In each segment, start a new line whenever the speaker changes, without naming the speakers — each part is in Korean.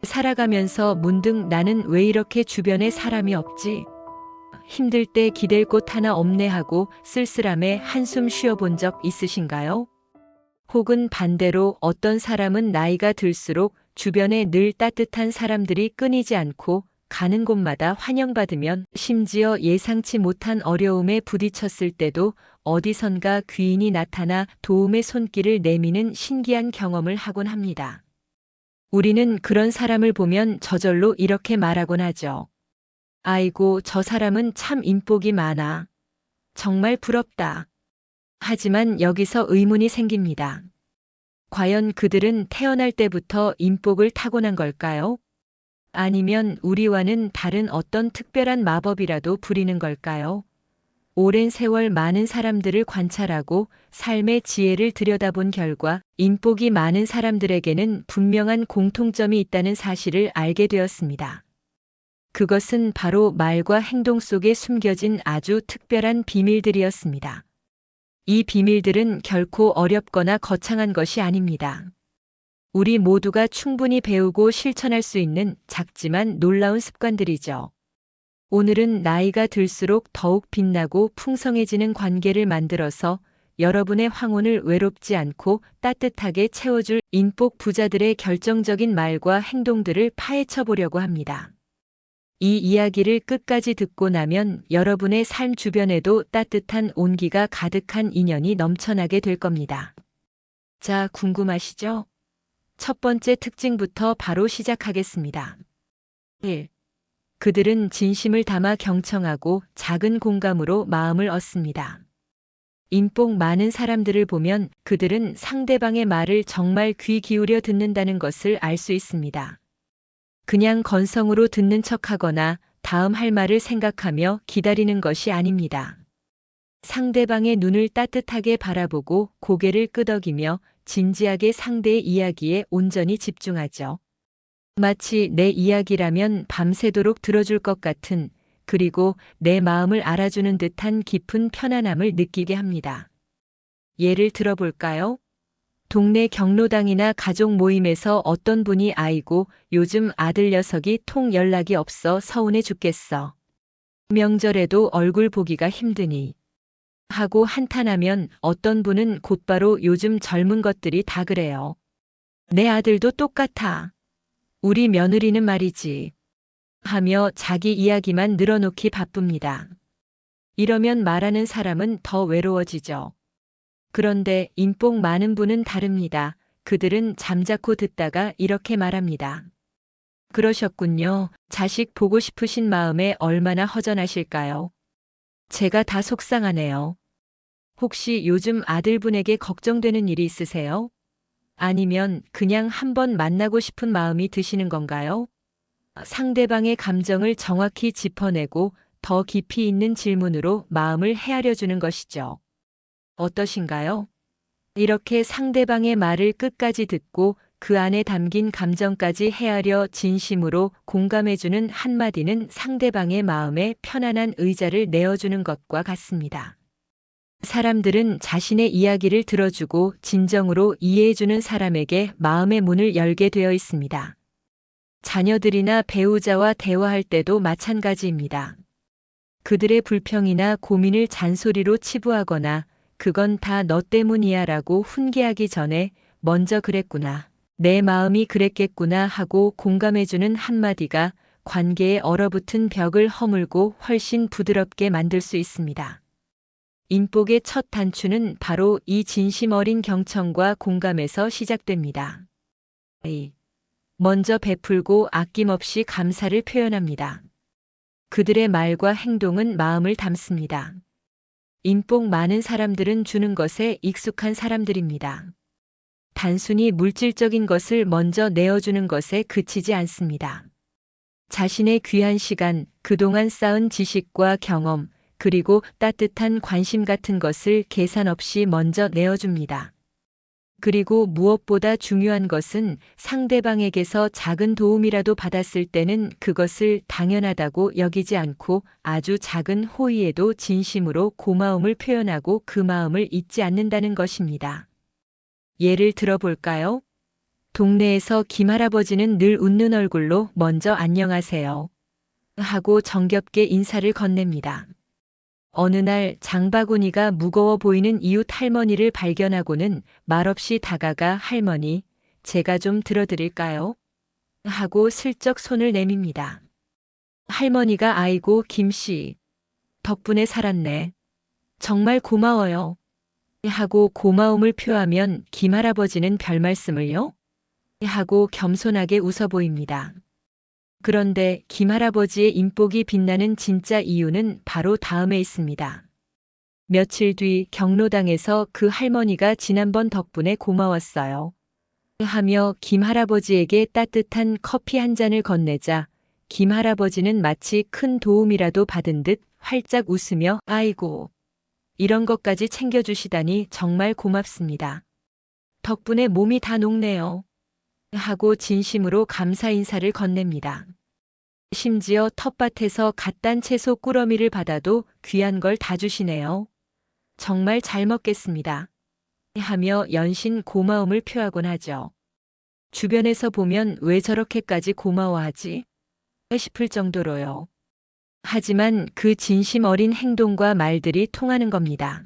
살아가면서 문득 나는 왜 이렇게 주변에 사람이 없지? 힘들 때 기댈 곳 하나 없네 하고 쓸쓸함에 한숨 쉬어본 적 있으신가요? 혹은 반대로 어떤 사람은 나이가 들수록 주변에 늘 따뜻한 사람들이 끊이지 않고 가는 곳마다 환영받으면 심지어 예상치 못한 어려움에 부딪혔을 때도 어디선가 귀인이 나타나 도움의 손길을 내미는 신기한 경험을 하곤 합니다. 우리는 그런 사람을 보면 저절로 이렇게 말하곤 하죠. 아이고, 저 사람은 참 인복이 많아. 정말 부럽다. 하지만 여기서 의문이 생깁니다. 과연 그들은 태어날 때부터 인복을 타고난 걸까요? 아니면 우리와는 다른 어떤 특별한 마법이라도 부리는 걸까요? 오랜 세월 많은 사람들을 관찰하고 삶의 지혜를 들여다본 결과 인복이 많은 사람들에게는 분명한 공통점이 있다는 사실을 알게 되었습니다. 그것은 바로 말과 행동 속에 숨겨진 아주 특별한 비밀들이었습니다. 이 비밀들은 결코 어렵거나 거창한 것이 아닙니다. 우리 모두가 충분히 배우고 실천할 수 있는 작지만 놀라운 습관들이죠. 오늘은 나이가 들수록 더욱 빛나고 풍성해지는 관계를 만들어서 여러분의 황혼을 외롭지 않고 따뜻하게 채워줄 인복 부자들의 결정적인 말과 행동들을 파헤쳐 보려고 합니다. 이 이야기를 끝까지 듣고 나면 여러분의 삶 주변에도 따뜻한 온기가 가득한 인연이 넘쳐나게 될 겁니다. 자, 궁금하시죠? 첫 번째 특징부터 바로 시작하겠습니다. 1. 그들은 진심을 담아 경청하고 작은 공감으로 마음을 얻습니다. 인복 많은 사람들을 보면 그들은 상대방의 말을 정말 귀 기울여 듣는다는 것을 알 수 있습니다. 그냥 건성으로 듣는 척하거나 다음 할 말을 생각하며 기다리는 것이 아닙니다. 상대방의 눈을 따뜻하게 바라보고 고개를 끄덕이며 진지하게 상대의 이야기에 온전히 집중하죠. 마치 내 이야기라면 밤새도록 들어줄 것 같은, 그리고 내 마음을 알아주는 듯한 깊은 편안함을 느끼게 합니다. 예를 들어볼까요? 동네 경로당이나 가족 모임에서 어떤 분이 아이고 요즘 아들 녀석이 통 연락이 없어 서운해 죽겠어. 명절에도 얼굴 보기가 힘드니. 하고 한탄하면 어떤 분은 곧바로 요즘 젊은 것들이 다 그래요. 내 아들도 똑같아. 우리 며느리는 말이지. 하며 자기 이야기만 늘어놓기 바쁩니다. 이러면 말하는 사람은 더 외로워지죠. 그런데 인복 많은 분은 다릅니다. 그들은 잠자코 듣다가 이렇게 말합니다. 그러셨군요. 자식 보고 싶으신 마음에 얼마나 허전하실까요? 제가 다 속상하네요. 혹시 요즘 아들분에게 걱정되는 일이 있으세요? 아니면 그냥 한번 만나고 싶은 마음이 드시는 건가요? 상대방의 감정을 정확히 짚어내고 더 깊이 있는 질문으로 마음을 헤아려 주는 것이죠. 어떠신가요? 이렇게 상대방의 말을 끝까지 듣고 그 안에 담긴 감정까지 헤아려 진심으로 공감해주는 한마디는 상대방의 마음에 편안한 의자를 내어주는 것과 같습니다. 사람들은 자신의 이야기를 들어주고 진정으로 이해해주는 사람에게 마음의 문을 열게 되어 있습니다. 자녀들이나 배우자와 대화할 때도 마찬가지입니다. 그들의 불평이나 고민을 잔소리로 치부하거나 그건 다 너 때문이야 라고 훈계하기 전에 먼저 그랬구나. 내 마음이 그랬겠구나 하고 공감해주는 한마디가 관계에 얼어붙은 벽을 허물고 훨씬 부드럽게 만들 수 있습니다. 인복의 첫 단추는 바로 이 진심 어린 경청과 공감에서 시작됩니다. 먼저 베풀고 아낌없이 감사를 표현합니다. 그들의 말과 행동은 마음을 담습니다. 인복 많은 사람들은 주는 것에 익숙한 사람들입니다. 단순히 물질적인 것을 먼저 내어주는 것에 그치지 않습니다. 자신의 귀한 시간, 그동안 쌓은 지식과 경험, 그리고 따뜻한 관심 같은 것을 계산 없이 먼저 내어줍니다. 그리고 무엇보다 중요한 것은 상대방에게서 작은 도움이라도 받았을 때는 그것을 당연하다고 여기지 않고 아주 작은 호의에도 진심으로 고마움을 표현하고 그 마음을 잊지 않는다는 것입니다. 예를 들어볼까요? 동네에서 김할아버지는 늘 웃는 얼굴로 먼저 안녕하세요 하고 정겹게 인사를 건넵니다. 어느 날 장바구니가 무거워 보이는 이웃 할머니를 발견하고는 말없이 다가가 할머니, 제가 좀 들어드릴까요? 하고 슬쩍 손을 내밉니다. 할머니가 아이고 김씨, 덕분에 살았네. 정말 고마워요. 하고 고마움을 표하면 김할아버지는 별말씀을요? 하고 겸손하게 웃어 보입니다. 그런데 김할아버지의 인복이 빛나는 진짜 이유는 바로 다음에 있습니다. 며칠 뒤 경로당에서 그 할머니가 지난번 덕분에 고마웠어요 하며 김할아버지에게 따뜻한 커피 한 잔을 건네자 김할아버지는 마치 큰 도움이라도 받은 듯 활짝 웃으며 아이고, 이런 것까지 챙겨주시다니 정말 고맙습니다. 덕분에 몸이 다 녹네요. 하고 진심으로 감사 인사를 건넵니다. 심지어 텃밭에서 갓 딴 채소 꾸러미를 받아도 귀한 걸 다 주시네요. 정말 잘 먹겠습니다. 하며 연신 고마움을 표하곤 하죠. 주변에서 보면 왜 저렇게까지 고마워하지? 싶을 정도로요. 하지만 그 진심 어린 행동과 말들이 통하는 겁니다.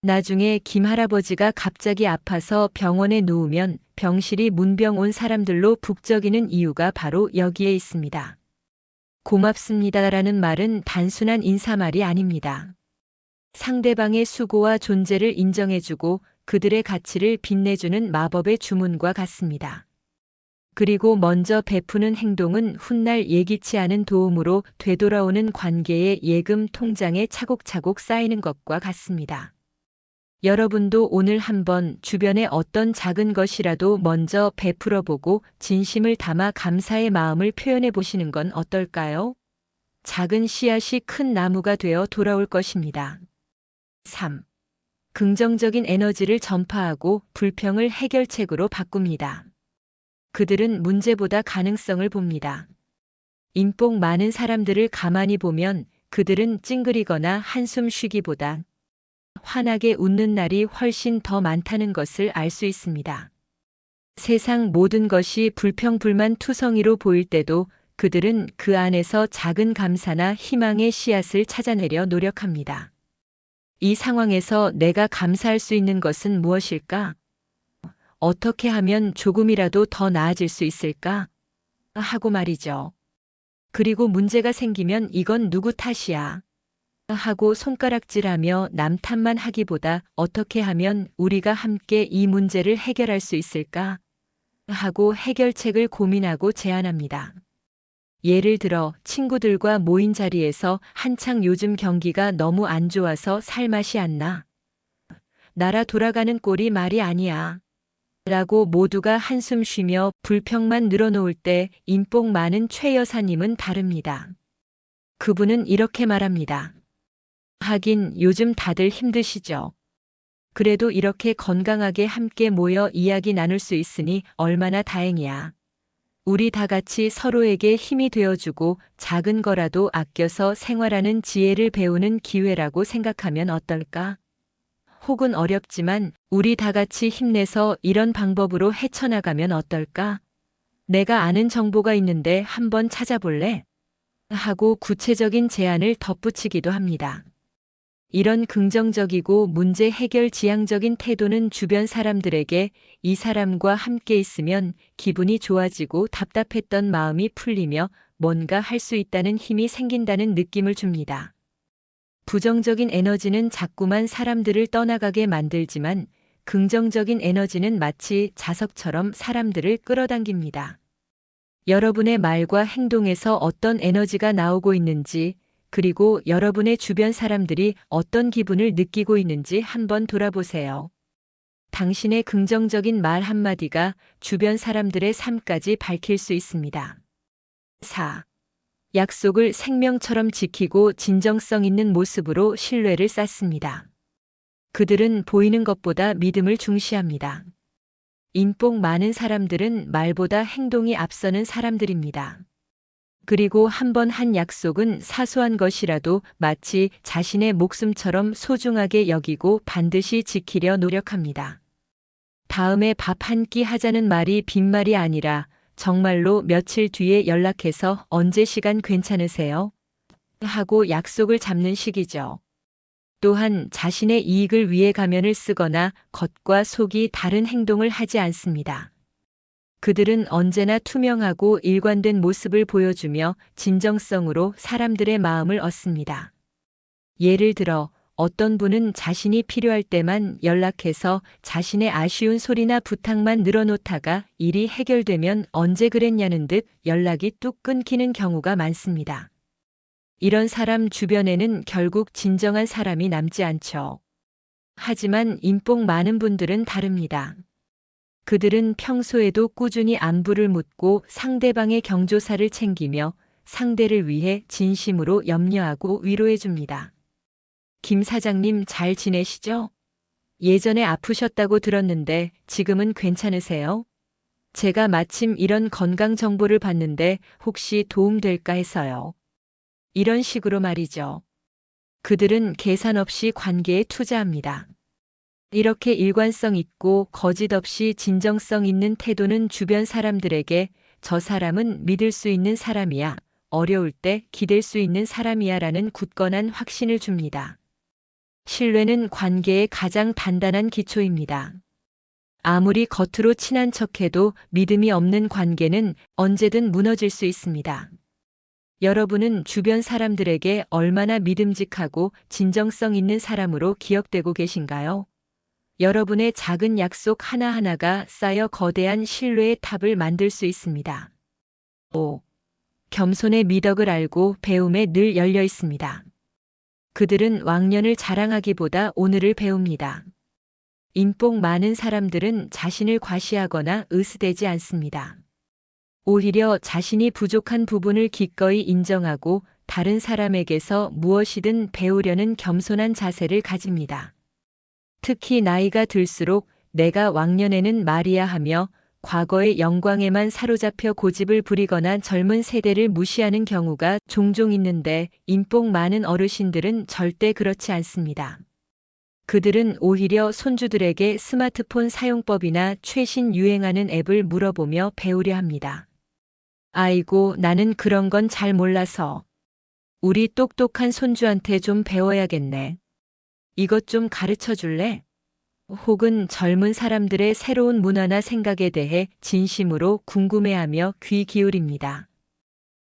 나중에 김할아버지가 갑자기 아파서 병원에 누우면 병실이 문병 온 사람들로 북적이는 이유가 바로 여기에 있습니다. 고맙습니다라는 말은 단순한 인사말이 아닙니다. 상대방의 수고와 존재를 인정해주고 그들의 가치를 빛내주는 마법의 주문과 같습니다. 그리고 먼저 베푸는 행동은 훗날 예기치 않은 도움으로 되돌아오는 관계의 예금 통장에 차곡차곡 쌓이는 것과 같습니다. 여러분도 오늘 한번 주변에 어떤 작은 것이라도 먼저 베풀어 보고 진심을 담아 감사의 마음을 표현해 보시는 건 어떨까요? 작은 씨앗이 큰 나무가 되어 돌아올 것입니다. 3. 긍정적인 에너지를 전파하고 불평을 해결책으로 바꿉니다. 그들은 문제보다 가능성을 봅니다. 인복 많은 사람들을 가만히 보면 그들은 찡그리거나 한숨 쉬기보다 환하게 웃는 날이 훨씬 더 많다는 것을 알 수 있습니다. 세상 모든 것이 불평불만 투성이로 보일 때도 그들은 그 안에서 작은 감사나 희망의 씨앗을 찾아내려 노력합니다. 이 상황에서 내가 감사할 수 있는 것은 무엇일까? 어떻게 하면 조금이라도 더 나아질 수 있을까? 하고 말이죠. 그리고 문제가 생기면 이건 누구 탓이야? 하고 손가락질하며 남 탓만 하기보다 어떻게 하면 우리가 함께 이 문제를 해결할 수 있을까? 하고 해결책을 고민하고 제안합니다. 예를 들어 친구들과 모인 자리에서 한창 요즘 경기가 너무 안 좋아서 살 맛이 안 나. 나라 돌아가는 꼴이 말이 아니야. 라고 모두가 한숨 쉬며 불평만 늘어놓을 때 인복 많은 최 여사님은 다릅니다. 그분은 이렇게 말합니다. 하긴 요즘 다들 힘드시죠. 그래도 이렇게 건강하게 함께 모여 이야기 나눌 수 있으니 얼마나 다행이야. 우리 다 같이 서로에게 힘이 되어주고 작은 거라도 아껴서 생활하는 지혜를 배우는 기회라고 생각하면 어떨까? 혹은 어렵지만 우리 다 같이 힘내서 이런 방법으로 헤쳐나가면 어떨까? 내가 아는 정보가 있는데 한번 찾아볼래? 하고 구체적인 제안을 덧붙이기도 합니다. 이런 긍정적이고 문제 해결 지향적인 태도는 주변 사람들에게 이 사람과 함께 있으면 기분이 좋아지고 답답했던 마음이 풀리며 뭔가 할 수 있다는 힘이 생긴다는 느낌을 줍니다. 부정적인 에너지는 자꾸만 사람들을 떠나가게 만들지만 긍정적인 에너지는 마치 자석처럼 사람들을 끌어당깁니다. 여러분의 말과 행동에서 어떤 에너지가 나오고 있는지, 그리고 여러분의 주변 사람들이 어떤 기분을 느끼고 있는지 한번 돌아보세요. 당신의 긍정적인 말 한마디가 주변 사람들의 삶까지 밝힐 수 있습니다. 4. 약속을 생명처럼 지키고 진정성 있는 모습으로 신뢰를 쌓습니다. 그들은 보이는 것보다 믿음을 중시합니다. 인복 많은 사람들은 말보다 행동이 앞서는 사람들입니다. 그리고 한 번 한 약속은 사소한 것이라도 마치 자신의 목숨처럼 소중하게 여기고 반드시 지키려 노력합니다. 다음에 밥 한 끼 하자는 말이 빈말이 아니라 정말로 며칠 뒤에 연락해서 언제 시간 괜찮으세요? 하고 약속을 잡는 식이죠. 또한 자신의 이익을 위해 가면을 쓰거나 겉과 속이 다른 행동을 하지 않습니다. 그들은 언제나 투명하고 일관된 모습을 보여주며 진정성으로 사람들의 마음을 얻습니다. 예를 들어 어떤 분은 자신이 필요할 때만 연락해서 자신의 아쉬운 소리나 부탁만 늘어놓다가 일이 해결되면 언제 그랬냐는 듯 연락이 뚝 끊기는 경우가 많습니다. 이런 사람 주변에는 결국 진정한 사람이 남지 않죠. 하지만 인복 많은 분들은 다릅니다. 그들은 평소에도 꾸준히 안부를 묻고 상대방의 경조사를 챙기며 상대를 위해 진심으로 염려하고 위로해 줍니다. 김 사장님 잘 지내시죠? 예전에 아프셨다고 들었는데 지금은 괜찮으세요? 제가 마침 이런 건강 정보를 봤는데 혹시 도움될까 해서요. 이런 식으로 말이죠. 그들은 계산 없이 관계에 투자합니다. 이렇게 일관성 있고 거짓 없이 진정성 있는 태도는 주변 사람들에게 저 사람은 믿을 수 있는 사람이야, 어려울 때 기댈 수 있는 사람이야 라는 굳건한 확신을 줍니다. 신뢰는 관계의 가장 단단한 기초입니다. 아무리 겉으로 친한 척해도 믿음이 없는 관계는 언제든 무너질 수 있습니다. 여러분은 주변 사람들에게 얼마나 믿음직하고 진정성 있는 사람으로 기억되고 계신가요? 여러분의 작은 약속 하나하나가 쌓여 거대한 신뢰의 탑을 만들 수 있습니다. 5. 겸손의 미덕을 알고 배움에 늘 열려 있습니다. 그들은 왕년을 자랑하기보다 오늘을 배웁니다. 인복 많은 사람들은 자신을 과시하거나 으스대지 않습니다. 오히려 자신이 부족한 부분을 기꺼이 인정하고 다른 사람에게서 무엇이든 배우려는 겸손한 자세를 가집니다. 특히 나이가 들수록 내가 왕년에는 말이야 하며 과거의 영광에만 사로잡혀 고집을 부리거나 젊은 세대를 무시하는 경우가 종종 있는데 인복 많은 어르신들은 절대 그렇지 않습니다. 그들은 오히려 손주들에게 스마트폰 사용법이나 최신 유행하는 앱을 물어보며 배우려 합니다. 아이고, 나는 그런 건 잘 몰라서. 우리 똑똑한 손주한테 좀 배워야겠네. 이것 좀 가르쳐 줄래? 혹은 젊은 사람들의 새로운 문화나 생각에 대해 진심으로 궁금해하며 귀 기울입니다.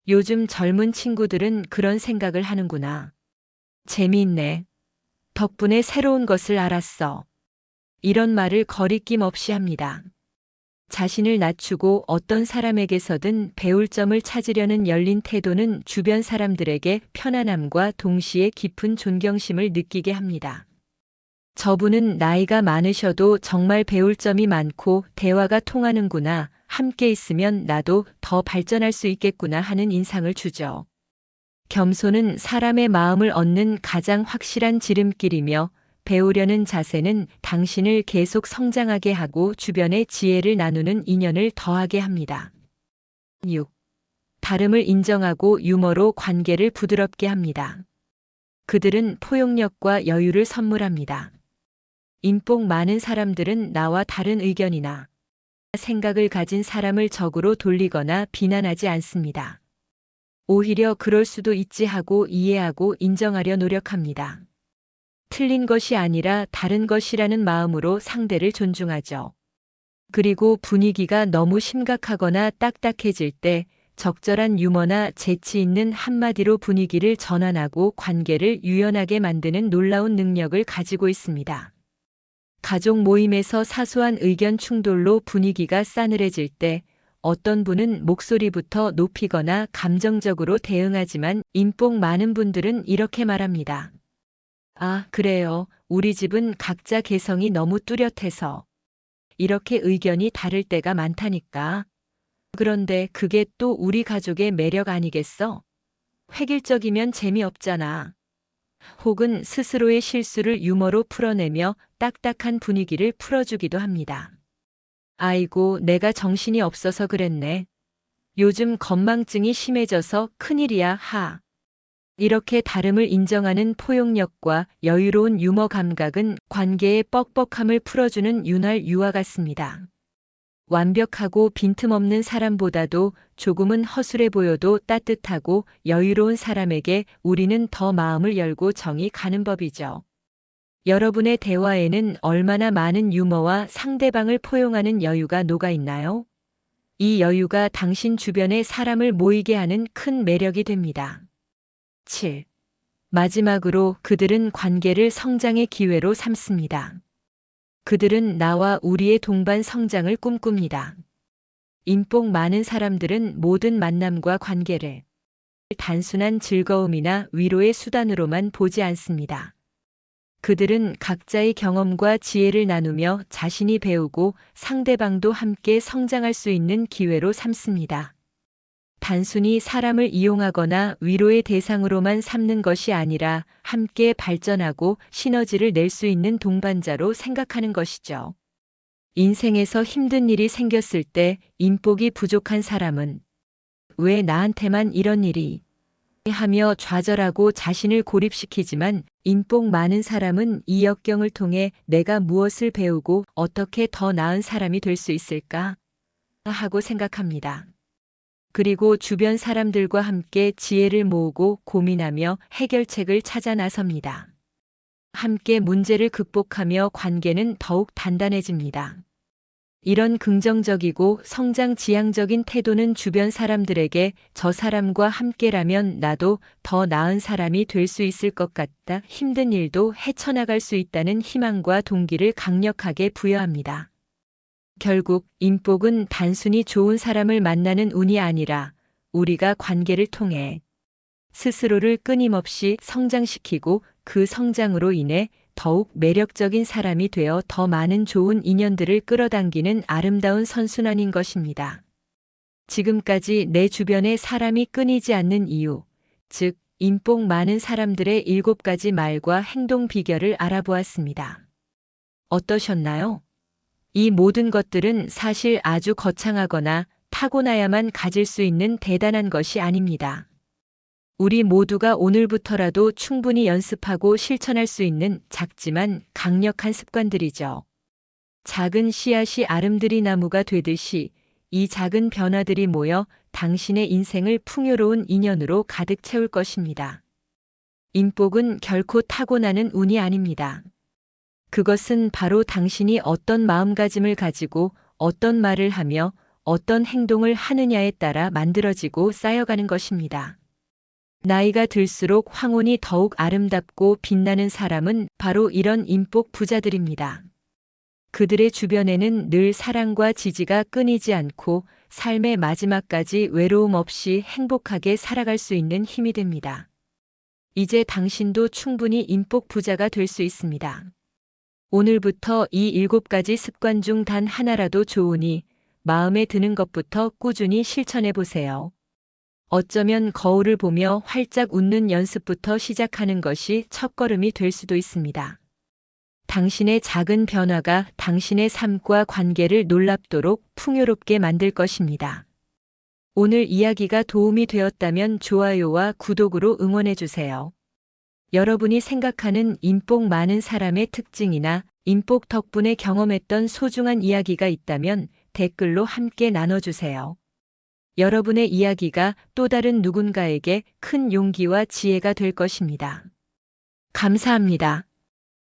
요즘 젊은 친구들은 그런 생각을 하는구나. 재미있네. 덕분에 새로운 것을 알았어. 이런 말을 거리낌 없이 합니다. 자신을 낮추고 어떤 사람에게서든 배울 점을 찾으려는 열린 태도는 주변 사람들에게 편안함과 동시에 깊은 존경심을 느끼게 합니다. 저분은 나이가 많으셔도 정말 배울 점이 많고 대화가 통하는구나. 함께 있으면 나도 더 발전할 수 있겠구나 하는 인상을 주죠. 겸손은 사람의 마음을 얻는 가장 확실한 지름길이며 배우려는 자세는 당신을 계속 성장하게 하고 주변의 지혜를 나누는 인연을 더하게 합니다. 6. 다름을 인정하고 유머로 관계를 부드럽게 합니다. 그들은 포용력과 여유를 선물합니다. 인복 많은 사람들은 나와 다른 의견이나 생각을 가진 사람을 적으로 돌리거나 비난하지 않습니다. 오히려 그럴 수도 있지 하고 이해하고 인정하려 노력합니다. 틀린 것이 아니라 다른 것이라는 마음으로 상대를 존중하죠. 그리고 분위기가 너무 심각하거나 딱딱해질 때 적절한 유머나 재치 있는 한마디로 분위기를 전환하고 관계를 유연하게 만드는 놀라운 능력을 가지고 있습니다. 가족 모임에서 사소한 의견 충돌로 분위기가 싸늘해질 때 어떤 분은 목소리부터 높이거나 감정적으로 대응하지만 인복 많은 분들은 이렇게 말합니다. 아, 그래요. 우리 집은 각자 개성이 너무 뚜렷해서 이렇게 의견이 다를 때가 많다니까. 그런데 그게 또 우리 가족의 매력 아니겠어? 획일적이면 재미없잖아. 혹은 스스로의 실수를 유머로 풀어내며 딱딱한 분위기를 풀어주기도 합니다. 아이고, 내가 정신이 없어서 그랬네. 요즘 건망증이 심해져서 큰일이야, 하. 이렇게 다름을 인정하는 포용력과 여유로운 유머 감각은 관계의 뻑뻑함을 풀어주는 윤활 유화 같습니다. 완벽하고 빈틈없는 사람보다도 조금은 허술해 보여도 따뜻하고 여유로운 사람에게 우리는 더 마음을 열고 정이 가는 법이죠. 여러분의 대화에는 얼마나 많은 유머와 상대방을 포용하는 여유가 녹아 있나요? 이 여유가 당신 주변의 사람을 모이게 하는 큰 매력이 됩니다. 7. 마지막으로 그들은 관계를 성장의 기회로 삼습니다. 그들은 나와 우리의 동반 성장을 꿈꿉니다. 인복 많은 사람들은 모든 만남과 관계를 단순한 즐거움이나 위로의 수단으로만 보지 않습니다. 그들은 각자의 경험과 지혜를 나누며 자신이 배우고 상대방도 함께 성장할 수 있는 기회로 삼습니다. 단순히 사람을 이용하거나 위로의 대상으로만 삼는 것이 아니라 함께 발전하고 시너지를 낼 수 있는 동반자로 생각하는 것이죠. 인생에서 힘든 일이 생겼을 때 인복이 부족한 사람은 왜 나한테만 이런 일이 하며 좌절하고 자신을 고립시키지만 인복 많은 사람은 이 역경을 통해 내가 무엇을 배우고 어떻게 더 나은 사람이 될 수 있을까 하고 생각합니다. 그리고 주변 사람들과 함께 지혜를 모으고 고민하며 해결책을 찾아 나섭니다. 함께 문제를 극복하며 관계는 더욱 단단해집니다. 이런 긍정적이고 성장 지향적인 태도는 주변 사람들에게 저 사람과 함께라면 나도 더 나은 사람이 될 수 있을 것 같다. 힘든 일도 헤쳐나갈 수 있다는 희망과 동기를 강력하게 부여합니다. 결국 인복은 단순히 좋은 사람을 만나는 운이 아니라 우리가 관계를 통해 스스로를 끊임없이 성장시키고 그 성장으로 인해 더욱 매력적인 사람이 되어 더 많은 좋은 인연들을 끌어당기는 아름다운 선순환인 것입니다. 지금까지 내 주변에 사람이 끊이지 않는 이유, 즉 인복 많은 사람들의 7가지 말과 행동 비결을 알아보았습니다. 어떠셨나요? 이 모든 것들은 사실 아주 거창하거나 타고나야만 가질 수 있는 대단한 것이 아닙니다. 우리 모두가 오늘부터라도 충분히 연습하고 실천할 수 있는 작지만 강력한 습관들이죠. 작은 씨앗이 아름드리 나무가 되듯이 이 작은 변화들이 모여 당신의 인생을 풍요로운 인연으로 가득 채울 것입니다. 인복은 결코 타고나는 운이 아닙니다. 그것은 바로 당신이 어떤 마음가짐을 가지고 어떤 말을 하며 어떤 행동을 하느냐에 따라 만들어지고 쌓여가는 것입니다. 나이가 들수록 황혼이 더욱 아름답고 빛나는 사람은 바로 이런 인복 부자들입니다. 그들의 주변에는 늘 사랑과 지지가 끊이지 않고 삶의 마지막까지 외로움 없이 행복하게 살아갈 수 있는 힘이 됩니다. 이제 당신도 충분히 인복 부자가 될 수 있습니다. 오늘부터 이 7가지 습관 중 단 하나라도 좋으니 마음에 드는 것부터 꾸준히 실천해 보세요. 어쩌면 거울을 보며 활짝 웃는 연습부터 시작하는 것이 첫걸음이 될 수도 있습니다. 당신의 작은 변화가 당신의 삶과 관계를 놀랍도록 풍요롭게 만들 것입니다. 오늘 이야기가 도움이 되었다면 좋아요와 구독으로 응원해 주세요. 여러분이 생각하는 인복 많은 사람의 특징이나 인복 덕분에 경험했던 소중한 이야기가 있다면 댓글로 함께 나눠주세요. 여러분의 이야기가 또 다른 누군가에게 큰 용기와 지혜가 될 것입니다. 감사합니다.